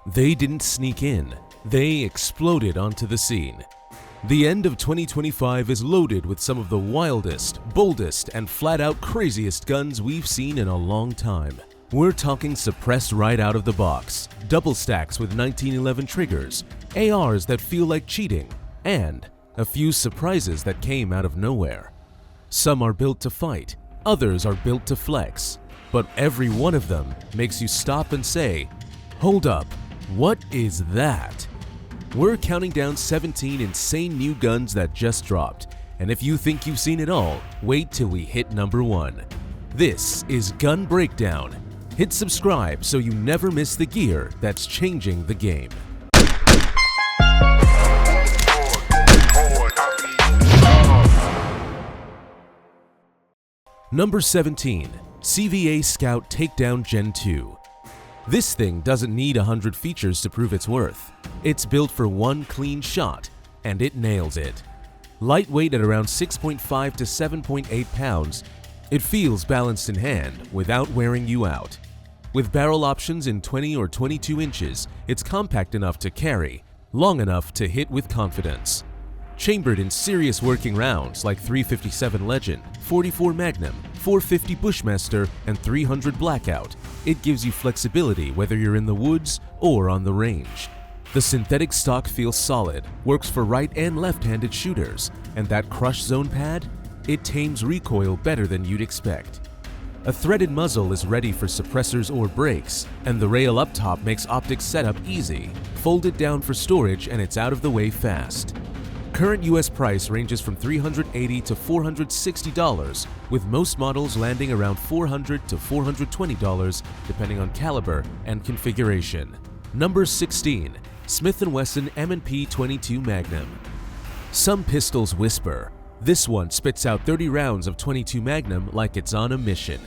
They didn't sneak in, they exploded onto the scene. The end of 2025 is loaded with some of the wildest, boldest, and flat-out craziest guns we've seen in a long time. We're talking suppressed right out of the box, double stacks with 1911 triggers, ARs that feel like cheating, and a few surprises that came out of nowhere. Some are built to fight, others are built to flex, but every one of them makes you stop and say, "Hold up, what is that?" We're counting down 17 insane new guns that just dropped, and if you think you've seen it all, wait till we hit number 1. This is Gun Breakdown. Hit subscribe so you never miss the gear that's changing the game. Number 17. CVA Scout Takedown Gen 2. This thing doesn't need 100 features to prove its worth. It's built for one clean shot, and it nails it. Lightweight at around 6.5 to 7.8 pounds, it feels balanced in hand without wearing you out. With barrel options in 20 or 22 inches, it's compact enough to carry, long enough to hit with confidence. Chambered in serious working rounds like 357 Legend, 44 Magnum, 450 Bushmaster, and 300 Blackout, it gives you flexibility whether you're in the woods or on the range. The synthetic stock feels solid, works for right and left-handed shooters, and that crush zone pad? It tames recoil better than you'd expect. A threaded muzzle is ready for suppressors or brakes, and the rail up top makes optics setup easy. Fold it down for storage and it's out of the way fast. Current US price ranges from $380 to $460, with most models landing around $400 to $420 depending on caliber and configuration. Number 16. Smith & Wesson M&P 22 Magnum. Some pistols whisper. This one spits out 30 rounds of 22 Magnum like it's on a mission.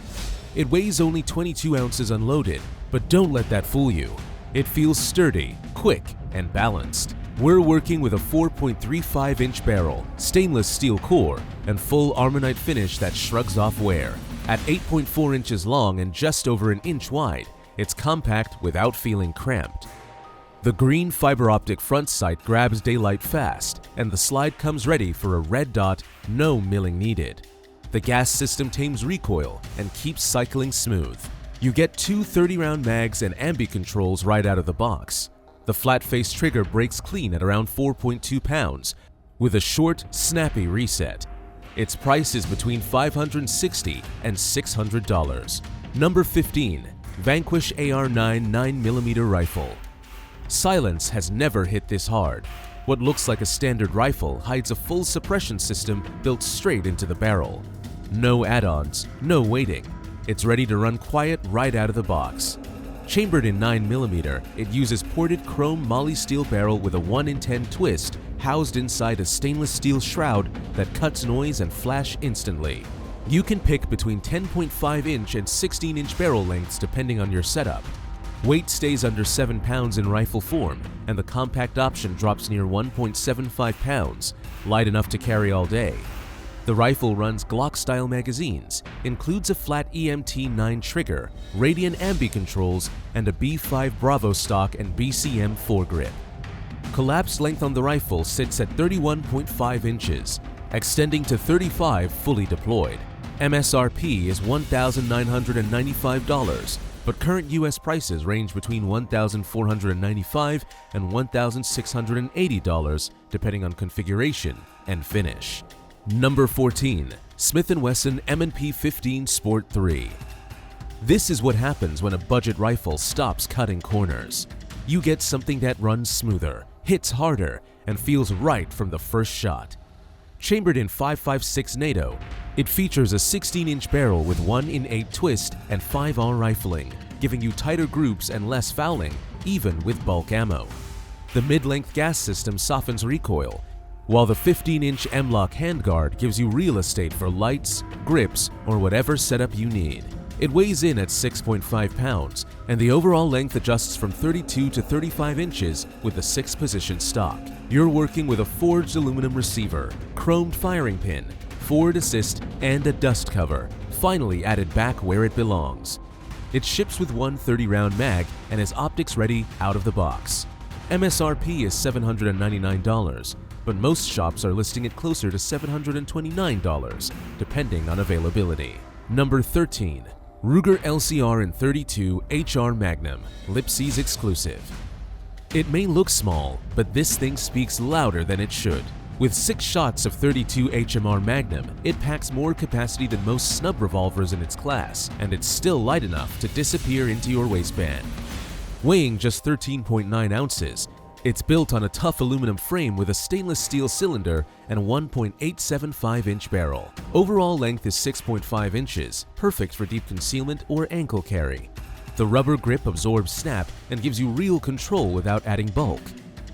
It weighs only 22 ounces unloaded, but don't let that fool you. It feels sturdy, quick, and balanced. We're working with a 4.35-inch barrel, stainless steel core, and full Armonite finish that shrugs off wear. At 8.4 inches long and just over an inch wide, it's compact without feeling cramped. The green fiber optic front sight grabs daylight fast, and the slide comes ready for a red dot, no milling needed. The gas system tames recoil and keeps cycling smooth. You get two 30-round mags and ambi controls right out of the box. The flat-face trigger breaks clean at around 4.2 pounds, with a short, snappy reset. Its price is between $560 and $600. Number 15. Vanquish AR-9 9mm Rifle. Silence has never hit this hard. What looks like a standard rifle hides a full suppression system built straight into the barrel. No add-ons, no waiting. It's ready to run quiet right out of the box. Chambered in 9mm, it uses ported chrome moly steel barrel with a 1 in 10 twist housed inside a stainless steel shroud that cuts noise and flash instantly. You can pick between 10.5-inch and 16-inch barrel lengths depending on your setup. Weight stays under 7 pounds in rifle form, and the compact option drops near 1.75 pounds, light enough to carry all day. The rifle runs Glock-style magazines, includes a flat EMT-9 trigger, Radian ambi controls, and a B5 Bravo stock and BCM foregrip. Collapsed length on the rifle sits at 31.5 inches, extending to 35 fully deployed. MSRP is $1,995, but current US prices range between $1,495 and $1,680 depending on configuration and finish. Number 14. Smith & Wesson M&P 15 Sport 3. This is what happens when a budget rifle stops cutting corners. You get something that runs smoother, hits harder, and feels right from the first shot. Chambered in 5.56 NATO, it features a 16-inch barrel with 1 in 8 twist and 5R rifling, giving you tighter groups and less fouling, even with bulk ammo. The mid-length gas system softens recoil, while the 15-inch M-LOK handguard gives you real estate for lights, grips, or whatever setup you need. It weighs in at 6.5 pounds, and the overall length adjusts from 32 to 35 inches with a 6-position stock. You're working with a forged aluminum receiver, chromed firing pin, forward assist, and a dust cover, finally added back where it belongs. It ships with one 30-round mag and is optics ready out of the box. MSRP is $799, but most shops are listing it closer to $729, depending on availability. Number 13. Ruger LCR in 32 HR Magnum, Lipsy's exclusive. It may look small, but this thing speaks louder than it should. With 6 shots of 32 HMR Magnum, it packs more capacity than most snub revolvers in its class, and it's still light enough to disappear into your waistband. Weighing just 13.9 ounces, it's built on a tough aluminum frame with a stainless steel cylinder and a 1.875-inch barrel. Overall length is 6.5 inches, perfect for deep concealment or ankle carry. The rubber grip absorbs snap and gives you real control without adding bulk.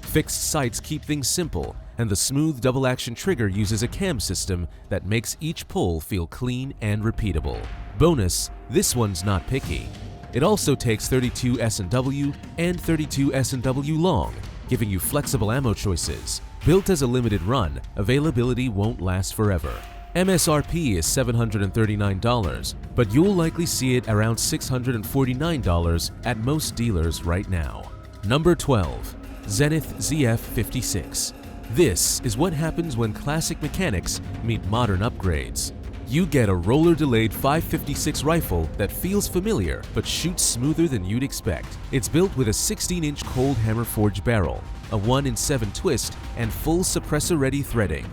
Fixed sights keep things simple, and the smooth double-action trigger uses a cam system that makes each pull feel clean and repeatable. Bonus, this one's not picky. It also takes 32 S&W and 32 S&W long, giving you flexible ammo choices. Built as a limited run, availability won't last forever. MSRP is $739, but you'll likely see it around $649 at most dealers right now. Number 12. Zenith ZF56. This is what happens when classic mechanics meet modern upgrades. You get a roller-delayed 5.56 rifle that feels familiar but shoots smoother than you'd expect. It's built with a 16-inch cold hammer forged barrel, a 1-in-7 twist, and full suppressor-ready threading.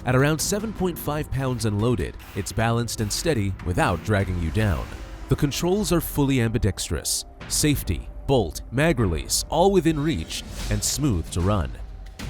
At around 7.5 pounds unloaded, it's balanced and steady without dragging you down. The controls are fully ambidextrous. Safety, bolt, mag release, all within reach and smooth to run.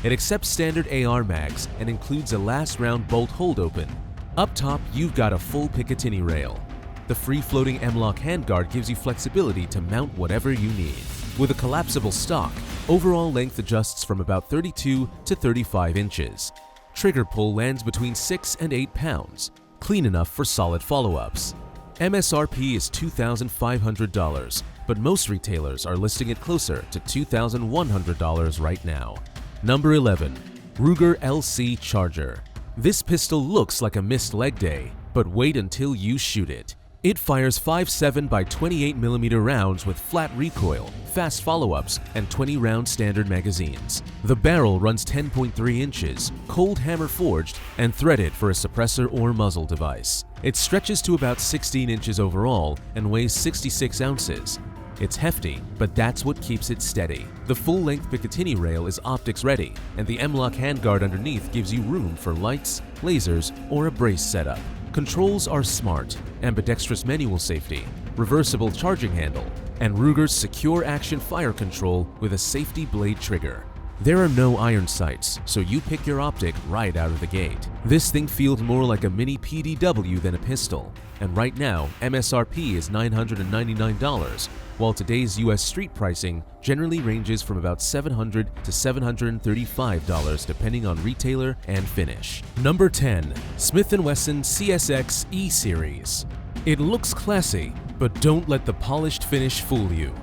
It accepts standard AR mags and includes a last round bolt hold open. Up top, you've got a full Picatinny rail. The free-floating M-LOK handguard gives you flexibility to mount whatever you need. With a collapsible stock, overall length adjusts from about 32 to 35 inches. Trigger pull lands between 6 and 8 pounds, clean enough for solid follow-ups. MSRP is $2,500, but most retailers are listing it closer to $2,100 right now. Number 11. Ruger LC Charger. This pistol looks like a missed leg day, but wait until you shoot it. It fires 5.7 by 28mm rounds with flat recoil, fast follow-ups, and 20-round standard magazines. The barrel runs 10.3 inches, cold hammer forged, and threaded for a suppressor or muzzle device. It stretches to about 16 inches overall and weighs 66 ounces. It's hefty, but that's what keeps it steady. The full-length Picatinny rail is optics ready, and the M-LOK handguard underneath gives you room for lights, lasers, or a brace setup. Controls are smart, ambidextrous manual safety, reversible charging handle, and Ruger's secure action fire control with a safety blade trigger. There are no iron sights, so you pick your optic right out of the gate. This thing feels more like a mini PDW than a pistol, and right now MSRP is $999, while today's US street pricing generally ranges from about $700 to $735 depending on retailer and finish. Number 10. Smith & Wesson CSX E-Series. It looks classy, but don't let the polished finish fool you.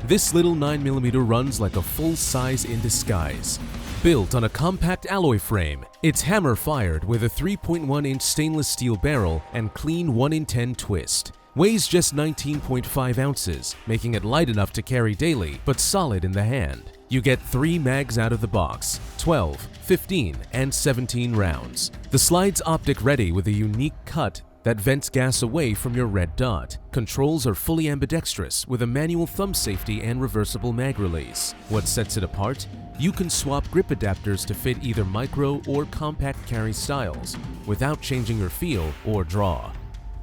This little 9mm runs like a full-size in disguise. Built on a compact alloy frame, it's hammer-fired with a 3.1-inch stainless steel barrel and clean 1-in-10 twist. Weighs just 19.5 ounces, making it light enough to carry daily, but solid in the hand. You get 3 mags out of the box, 12, 15, and 17 rounds. The slide's optic ready with a unique cut that vents gas away from your red dot. Controls are fully ambidextrous with a manual thumb safety and reversible mag release. What sets it apart? You can swap grip adapters to fit either micro or compact carry styles without changing your feel or draw.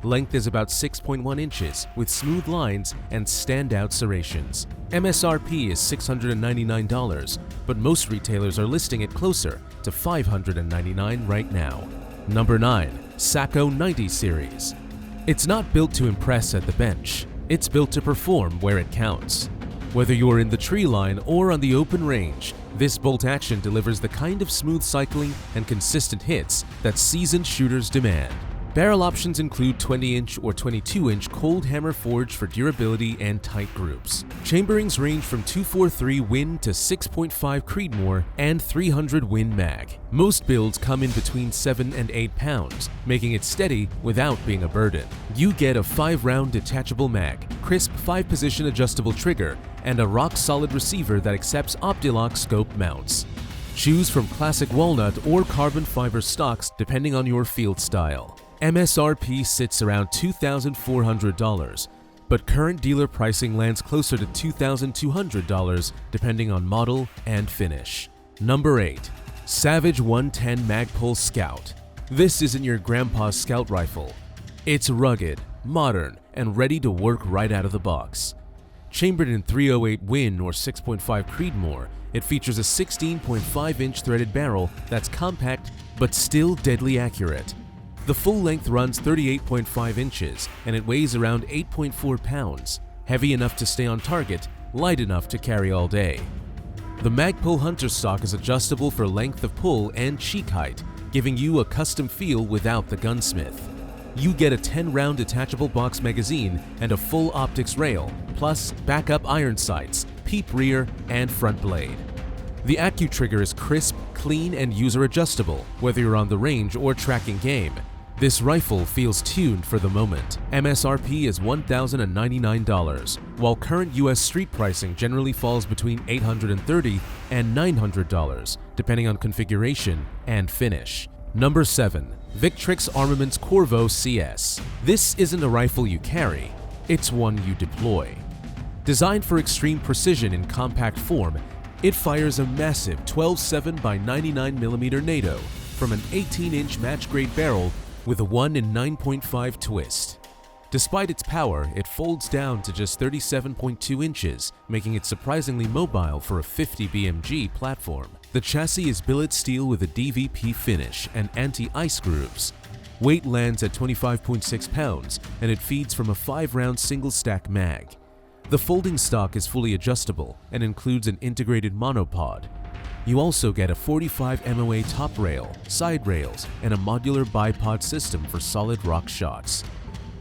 Length is about 6.1 inches with smooth lines and standout serrations. MSRP is $699, but most retailers are listing it closer to $599 right now. Number 9. Sacco 90 Series. It's not built to impress at the bench. It's built to perform where it counts. Whether you're in the tree line or on the open range, this bolt action delivers the kind of smooth cycling and consistent hits that seasoned shooters demand. Barrel options include 20-inch or 22-inch cold hammer forged for durability and tight groups. Chamberings range from 243 Win to 6.5 Creedmoor and 300 Win mag. Most builds come in between 7 and 8 pounds, making it steady without being a burden. You get a 5-round detachable mag, crisp 5-position adjustable trigger, and a rock-solid receiver that accepts OptiLock scope mounts. Choose from classic walnut or carbon fiber stocks depending on your field style. MSRP sits around $2,400, but current dealer pricing lands closer to $2,200 depending on model and finish. Number 8. Savage 110 Magpul Scout. This isn't your grandpa's scout rifle. It's rugged, modern, and ready to work right out of the box. Chambered in 308 Win or 6.5 Creedmoor, it features a 16.5-inch threaded barrel that's compact but still deadly accurate. The full length runs 38.5 inches and it weighs around 8.4 pounds, heavy enough to stay on target, light enough to carry all day. The Magpul Hunter stock is adjustable for length of pull and cheek height, giving you a custom feel without the gunsmith. You get a 10-round detachable box magazine and a full optics rail, plus backup iron sights, peep rear, and front blade. The AccuTrigger is crisp, clean, and user-adjustable, whether you're on the range or tracking game. This rifle feels tuned for the moment. MSRP is $1,099, while current US street pricing generally falls between $830 and $900, depending on configuration and finish. Number 7. Victrix Armaments Corvo CS. This isn't a rifle you carry, it's one you deploy. Designed for extreme precision in compact form, it fires a massive 12.7 by 99mm NATO from an 18-inch match-grade barrel with a 1 in 9.5 twist. Despite its power, it folds down to just 37.2 inches, making it surprisingly mobile for a 50 BMG platform. The chassis is billet steel with a DVP finish and anti-ice grooves. Weight lands at 25.6 pounds, and it feeds from a 5-round single-stack mag. The folding stock is fully adjustable and includes an integrated monopod. You also get a 45 MOA top rail, side rails, and a modular bipod system for solid rock shots.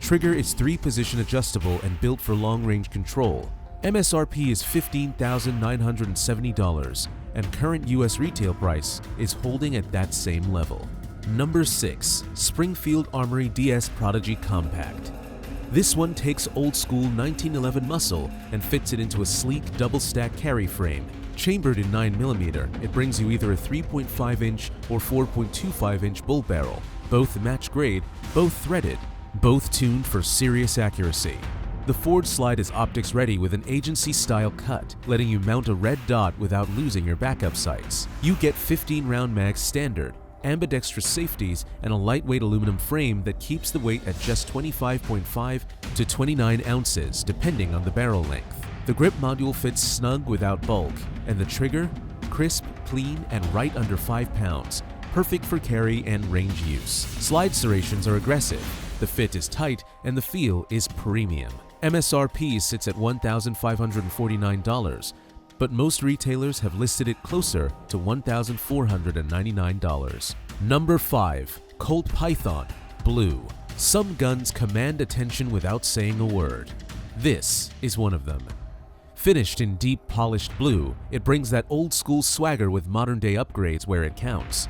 Trigger is 3-position adjustable and built for long-range control. MSRP is $15,970, and current US retail price is holding at that same level. Number 6. Springfield Armory DS Prodigy Compact. This one takes old-school 1911 muscle and fits it into a sleek double-stack carry frame. Chambered in 9mm, it brings you either a 3.5-inch or 4.25-inch bull barrel, both match grade, both threaded, both tuned for serious accuracy. The forward slide is optics ready with an agency-style cut, letting you mount a red dot without losing your backup sights. You get 15-round mags standard, ambidextrous safeties, and a lightweight aluminum frame that keeps the weight at just 25.5 to 29 ounces, depending on the barrel length. The grip module fits snug without bulk, and the trigger, crisp, clean, and right under 5 pounds, perfect for carry and range use. Slide serrations are aggressive, the fit is tight, and the feel is premium. MSRP sits at $1,549, but most retailers have listed it closer to $1,499. Number 5. Colt Python Blue. Some guns command attention without saying a word. This is one of them. Finished in deep polished blue, it brings that old-school swagger with modern-day upgrades where it counts.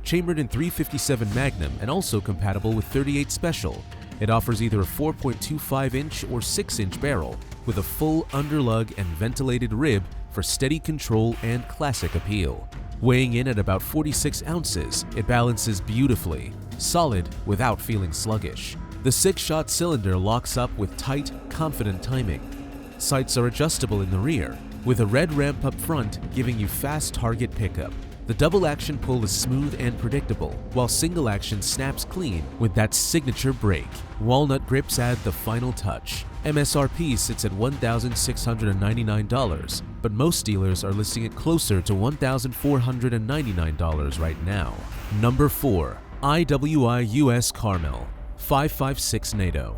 Chambered in 357 Magnum and also compatible with 38 Special, it offers either a 4.25-inch or 6-inch barrel with a full underlug and ventilated rib for steady control and classic appeal. Weighing in at about 46 ounces, it balances beautifully, solid without feeling sluggish. The 6-shot cylinder locks up with tight, confident timing. Sights are adjustable in the rear, with a red ramp up front giving you fast target pickup. The double action pull is smooth and predictable, while single action snaps clean with that signature break. Walnut grips add the final touch. MSRP sits at $1,699, but most dealers are listing it closer to $1,499 right now. Number 4. IWI US Carmel 5.56 NATO.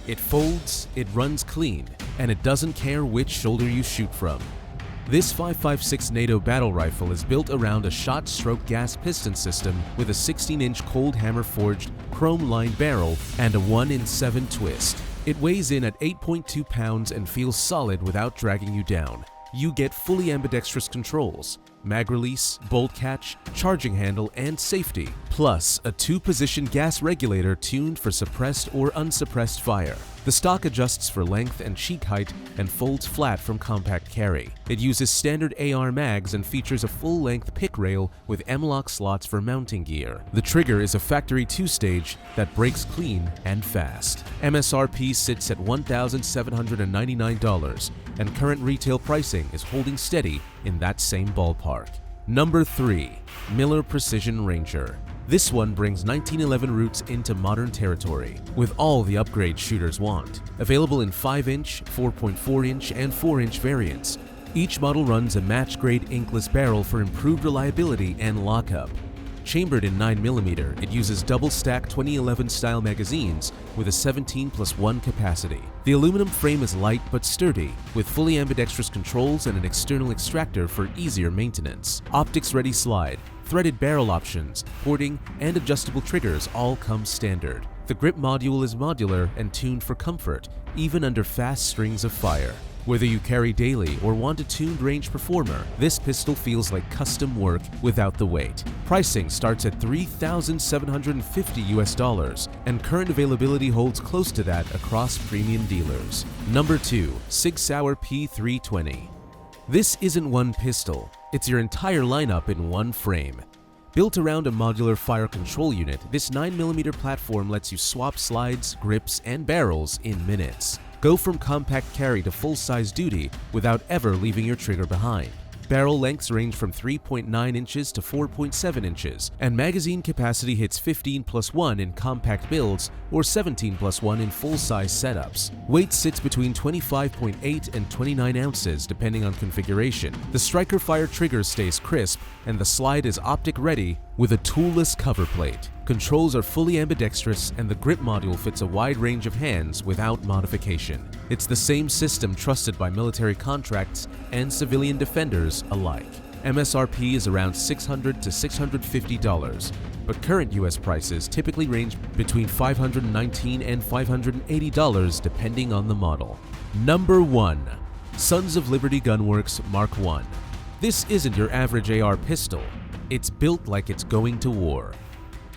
It folds, it runs clean, and it doesn't care which shoulder you shoot from. This 5.56 NATO battle rifle is built around a shot-stroke gas piston system with a 16-inch cold hammer-forged chrome-lined barrel and a 1-in-7 twist. It weighs in at 8.2 pounds and feels solid without dragging you down. You get fully ambidextrous controls, mag release, bolt catch, charging handle, and safety, plus a 2-position gas regulator tuned for suppressed or unsuppressed fire. The stock adjusts for length and cheek height and folds flat from compact carry. It uses standard AR mags and features a full-length pick rail with M-lock slots for mounting gear. The trigger is a factory 2-stage that breaks clean and fast. MSRP sits at $1,799, and current retail pricing is holding steady in that same ballpark. Number 3. Miller Precision Ranger. This one brings 1911 roots into modern territory, with all the upgrades shooters want. Available in 5-inch, 4.4-inch, and 4-inch variants. Each model runs a match-grade inkless barrel for improved reliability and lockup. Chambered in 9mm, it uses double-stack 2011-style magazines with a 17+1 capacity. The aluminum frame is light but sturdy, with fully ambidextrous controls and an external extractor for easier maintenance. Optics-ready slide, threaded barrel options, porting, and adjustable triggers all come standard. The grip module is modular and tuned for comfort, even under fast strings of fire. Whether you carry daily or want a tuned range performer, this pistol feels like custom work without the weight. Pricing starts at $3,750 and current availability holds close to that across premium dealers. Number 2. Sig Sauer P320. This isn't one pistol, it's your entire lineup in one frame. Built around a modular fire control unit, this 9mm platform lets you swap slides, grips, and barrels in minutes. Go from compact carry to full-size duty without ever leaving your trigger behind. Barrel lengths range from 3.9 inches to 4.7 inches, and magazine capacity hits 15+1 in compact builds or 17+1 in full-size setups. Weight sits between 25.8 and 29 ounces depending on configuration. The striker fire trigger stays crisp, and the slide is optic-ready with a toolless cover plate. Controls are fully ambidextrous, and the grip module fits a wide range of hands without modification. It's the same system trusted by military contracts and civilian defenders alike. MSRP is around $600 to $650, but current US prices typically range between $519 and $580 depending on the model. Number 1. Sons of Liberty Gunworks Mark I. This isn't your average AR pistol. It's built like it's going to war.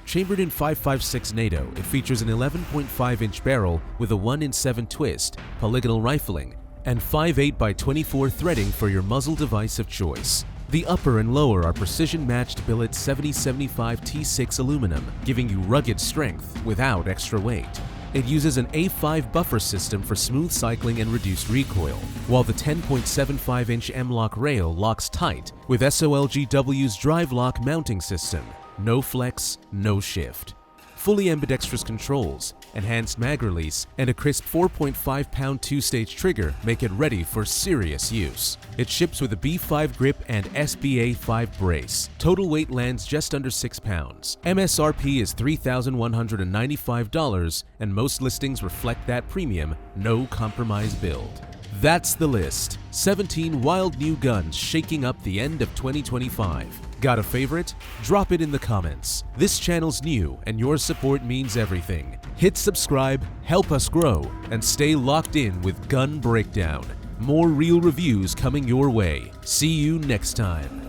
Chambered in 5.56 NATO, it features an 11.5-inch barrel with a 1-in-7 twist, polygonal rifling, and 5.8x24 threading for your muzzle device of choice. The upper and lower are precision-matched billet 7075 T6 aluminum, giving you rugged strength without extra weight. It uses an A5 buffer system for smooth cycling and reduced recoil, while the 10.75-inch M-lock rail locks tight with SOLGW's drive lock mounting system. No flex, no shift. Fully ambidextrous controls, enhanced mag release, and a crisp 4.5-pound 2-stage trigger make it ready for serious use. It ships with a B5 grip and SBA5 brace. Total weight lands just under 6 pounds. MSRP is $3,195, and most listings reflect that premium, no compromise build. That's the list. 17 wild new guns shaking up the end of 2025. Got a favorite? Drop it in the comments. This channel's new and your support means everything. Hit subscribe, help us grow, and stay locked in with Gun Breakdown. More real reviews coming your way. See you next time.